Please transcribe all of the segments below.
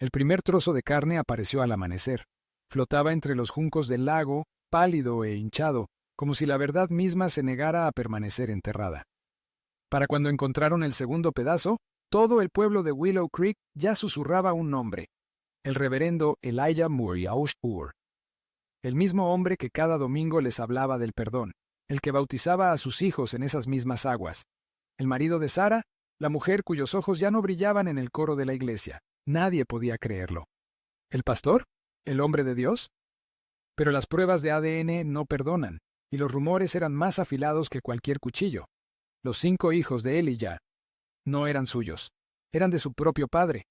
El primer trozo de carne apareció al amanecer. Flotaba entre los juncos del lago, pálido e hinchado, como si la verdad misma se negara a permanecer enterrada. Para cuando encontraron el segundo pedazo, todo el pueblo de Willow Creek ya susurraba un nombre: el reverendo Elijah Moore Auspuhr. El mismo hombre que cada domingo les hablaba del perdón, el que bautizaba a sus hijos en esas mismas aguas. El marido de Sara, la mujer cuyos ojos ya no brillaban en el coro de la iglesia. Nadie podía creerlo. ¿El pastor? ¿El hombre de Dios? Pero las pruebas de ADN no perdonan, y los rumores eran más afilados que cualquier cuchillo. Los 5 hijos de Elijah no eran suyos, eran de su propio padre.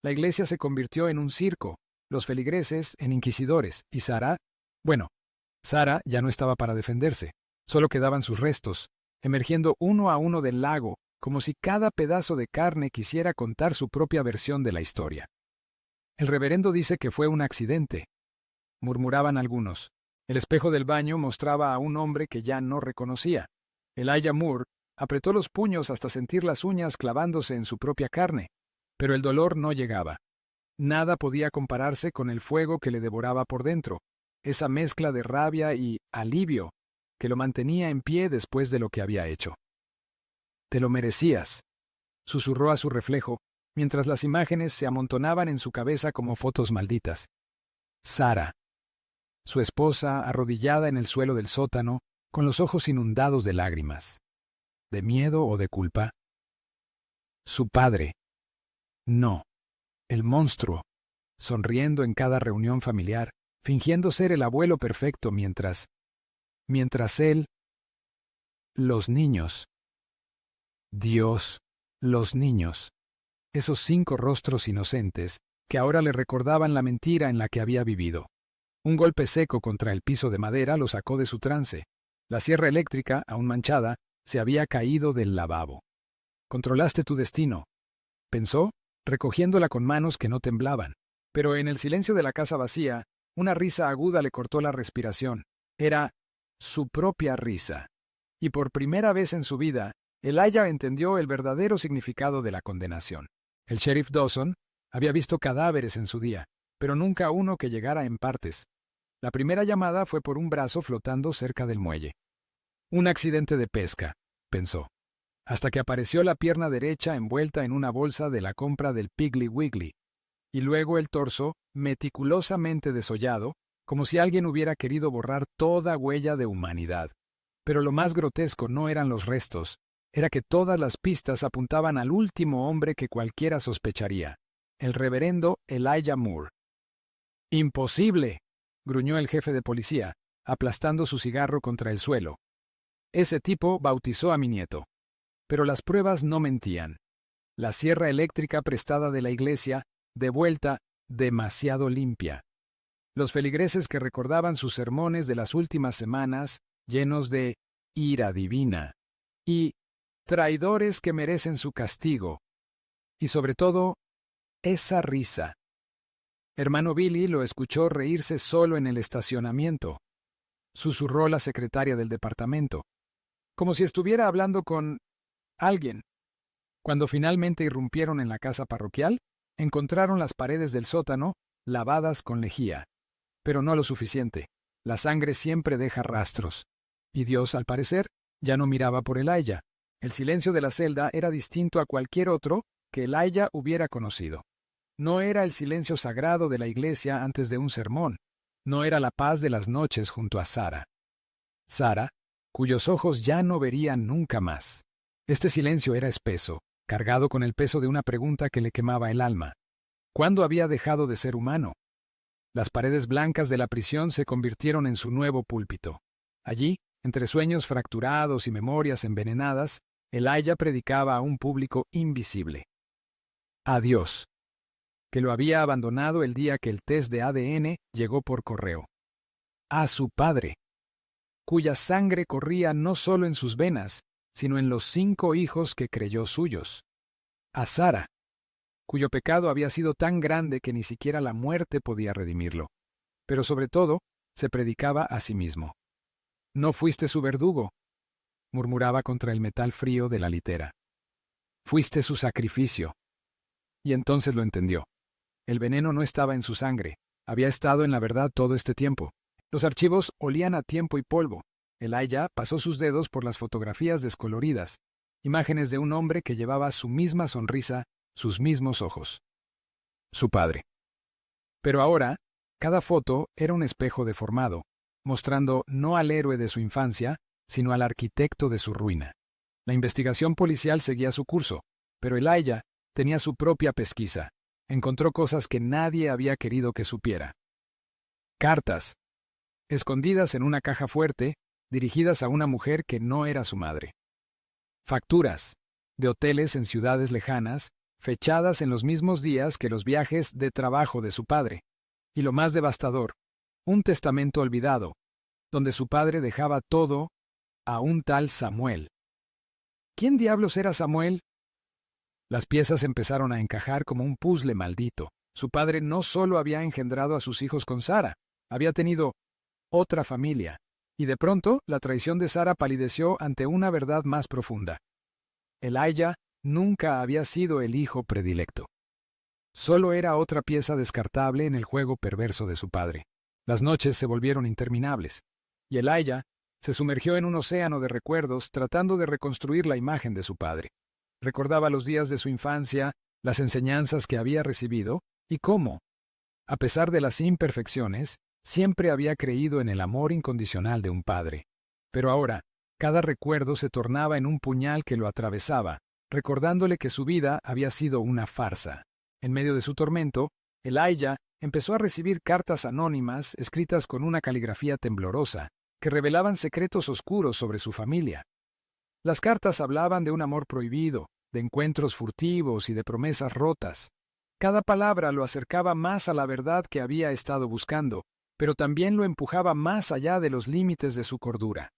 La iglesia se convirtió en un circo, los feligreses en inquisidores, y Sara ya no estaba para defenderse, solo quedaban sus restos, emergiendo uno a uno del lago, como si cada pedazo de carne quisiera contar su propia versión de la historia. El reverendo dice que fue un accidente, murmuraban algunos. El espejo del baño mostraba a un hombre que ya no reconocía. Elijah Moore apretó los puños hasta sentir las uñas clavándose en su propia carne, pero el dolor no llegaba. Nada podía compararse con el fuego que le devoraba por dentro, esa mezcla de rabia y alivio que lo mantenía en pie después de lo que había hecho. «Te lo merecías», susurró a su reflejo, mientras las imágenes se amontonaban en su cabeza como fotos malditas. Sara, su esposa arrodillada en el suelo del sótano, con los ojos inundados de lágrimas. ¿De miedo o de culpa? Su padre. No, el monstruo, sonriendo en cada reunión familiar, fingiendo ser el abuelo perfecto mientras él... Los niños. Dios, los niños. Esos 5 rostros inocentes que ahora le recordaban la mentira en la que había vivido. Un golpe seco contra el piso de madera lo sacó de su trance. La sierra eléctrica, aún manchada, se había caído del lavabo. «Controlaste tu destino», pensó, recogiéndola con manos que no temblaban. Pero en el silencio de la casa vacía, una risa aguda le cortó la respiración. Era su propia risa. Y por primera vez en su vida, Elijah entendió el verdadero significado de la condenación. El sheriff Dawson había visto cadáveres en su día, pero nunca uno que llegara en partes. La primera llamada fue por un brazo flotando cerca del muelle. Un accidente de pesca, pensó, hasta que apareció la pierna derecha envuelta en una bolsa de la compra del Piggly Wiggly, y luego el torso meticulosamente desollado, como si alguien hubiera querido borrar toda huella de humanidad. Pero lo más grotesco no eran los restos, era que todas las pistas apuntaban al último hombre que cualquiera sospecharía, el reverendo Elijah Moore. «¡Imposible!», gruñó el jefe de policía, aplastando su cigarro contra el suelo. «Ese tipo bautizó a mi nieto». Pero las pruebas no mentían. La sierra eléctrica prestada de la iglesia, de vuelta, demasiado limpia. Los feligreses que recordaban sus sermones de las últimas semanas, llenos de ira divina, y traidores que merecen su castigo. Y sobre todo, esa risa. Hermano Billy lo escuchó reírse solo en el estacionamiento. Susurró la secretaria del departamento, como si estuviera hablando con alguien. Cuando finalmente irrumpieron en la casa parroquial, encontraron las paredes del sótano lavadas con lejía. Pero no lo suficiente. La sangre siempre deja rastros. Y Dios, al parecer, ya no miraba por Elijah. El silencio de la celda era distinto a cualquier otro que Elijah hubiera conocido. No era el silencio sagrado de la iglesia antes de un sermón. No era la paz de las noches junto a Sara. Sara, cuyos ojos ya no verían nunca más. Este silencio era espeso, cargado con el peso de una pregunta que le quemaba el alma. ¿Cuándo había dejado de ser humano? Las paredes blancas de la prisión se convirtieron en su nuevo púlpito. Allí, entre sueños fracturados y memorias envenenadas, Elijah predicaba a un público invisible. A Dios, que lo había abandonado el día que el test de ADN llegó por correo. A su padre, cuya sangre corría no solo en sus venas, sino en los 5 hijos que creyó suyos. A Sara, cuyo pecado había sido tan grande que ni siquiera la muerte podía redimirlo. Pero sobre todo, se predicaba a sí mismo. «No fuiste su verdugo», murmuraba contra el metal frío de la litera. «Fuiste su sacrificio». Y entonces lo entendió. El veneno no estaba en su sangre, había estado en la verdad todo este tiempo. Los archivos olían a tiempo y polvo. Elijah pasó sus dedos por las fotografías descoloridas, imágenes de un hombre que llevaba su misma sonrisa, sus mismos ojos. Su padre. Pero ahora, cada foto era un espejo deformado, mostrando no al héroe de su infancia, sino al arquitecto de su ruina. La investigación policial seguía su curso, pero Elijah tenía su propia pesquisa. Encontró cosas que nadie había querido que supiera. Cartas, escondidas en una caja fuerte, dirigidas a una mujer que no era su madre. Facturas, de hoteles en ciudades lejanas, fechadas en los mismos días que los viajes de trabajo de su padre. Y lo más devastador, un testamento olvidado, donde su padre dejaba todo a un tal Samuel. ¿Quién diablos era Samuel? Las piezas empezaron a encajar como un puzzle maldito. Su padre no solo había engendrado a sus hijos con Sara, había tenido otra familia, y de pronto la traición de Sara palideció ante una verdad más profunda. Elijah nunca había sido el hijo predilecto. Solo era otra pieza descartable en el juego perverso de su padre. Las noches se volvieron interminables, y Elijah se sumergió en un océano de recuerdos tratando de reconstruir la imagen de su padre. Recordaba los días de su infancia, las enseñanzas que había recibido, y cómo, a pesar de las imperfecciones, siempre había creído en el amor incondicional de un padre. Pero ahora, cada recuerdo se tornaba en un puñal que lo atravesaba, recordándole que su vida había sido una farsa. En medio de su tormento, Elijah empezó a recibir cartas anónimas escritas con una caligrafía temblorosa, que revelaban secretos oscuros sobre su familia. Las cartas hablaban de un amor prohibido, de encuentros furtivos y de promesas rotas. Cada palabra lo acercaba más a la verdad que había estado buscando, pero también lo empujaba más allá de los límites de su cordura.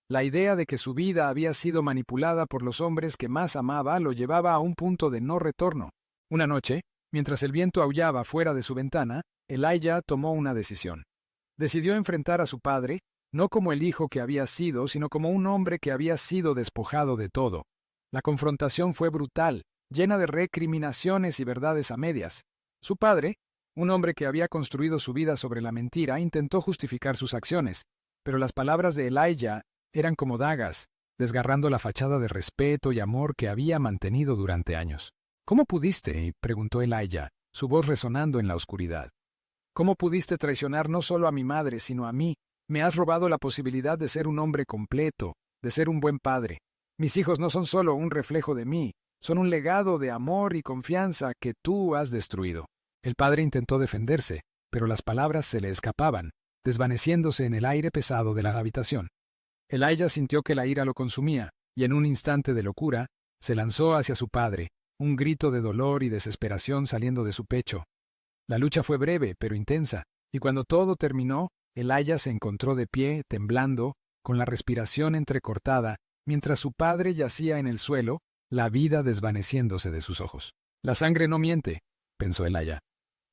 La idea de que su vida había sido manipulada por los hombres que más amaba lo llevaba a un punto de no retorno. Una noche, mientras el viento aullaba fuera de su ventana, Elijah tomó una decisión. Decidió enfrentar a su padre, no como el hijo que había sido, sino como un hombre que había sido despojado de todo. La confrontación fue brutal, llena de recriminaciones y verdades a medias. Su padre, un hombre que había construido su vida sobre la mentira, intentó justificar sus acciones, pero las palabras de Elijah eran como dagas, desgarrando la fachada de respeto y amor que había mantenido durante años. ¿Cómo pudiste?, preguntó Elijah, su voz resonando en la oscuridad. ¿Cómo pudiste traicionar no solo a mi madre, sino a mí? Me has robado la posibilidad de ser un hombre completo, de ser un buen padre. Mis hijos no son solo un reflejo de mí, son un legado de amor y confianza que tú has destruido. El padre intentó defenderse, pero las palabras se le escapaban, desvaneciéndose en el aire pesado de la habitación. Elijah sintió que la ira lo consumía, y en un instante de locura, se lanzó hacia su padre, un grito de dolor y desesperación saliendo de su pecho. La lucha fue breve, pero intensa, y cuando todo terminó, Elijah se encontró de pie, temblando, con la respiración entrecortada, mientras su padre yacía en el suelo, la vida desvaneciéndose de sus ojos. La sangre no miente, pensó Elijah,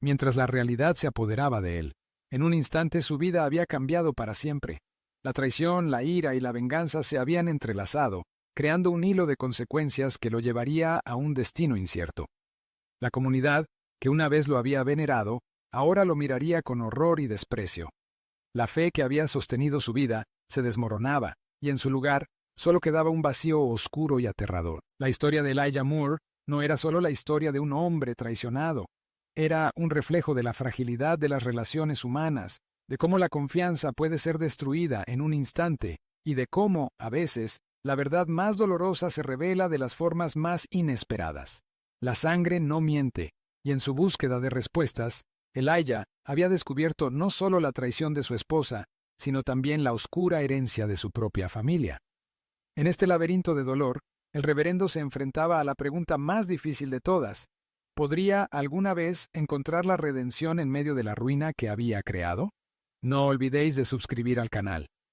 mientras la realidad se apoderaba de él. En un instante su vida había cambiado para siempre. La traición, la ira y la venganza se habían entrelazado, creando un hilo de consecuencias que lo llevaría a un destino incierto. La comunidad, que una vez lo había venerado, ahora lo miraría con horror y desprecio. La fe que había sostenido su vida se desmoronaba, y en su lugar solo quedaba un vacío oscuro y aterrador. La historia de Elijah Moore no era solo la historia de un hombre traicionado, era un reflejo de la fragilidad de las relaciones humanas, de cómo la confianza puede ser destruida en un instante, y de cómo, a veces, la verdad más dolorosa se revela de las formas más inesperadas. La sangre no miente, y en su búsqueda de respuestas, Elijah había descubierto no solo la traición de su esposa, sino también la oscura herencia de su propia familia. En este laberinto de dolor, el reverendo se enfrentaba a la pregunta más difícil de todas: ¿podría alguna vez encontrar la redención en medio de la ruina que había creado? No olvidéis de suscribir al canal.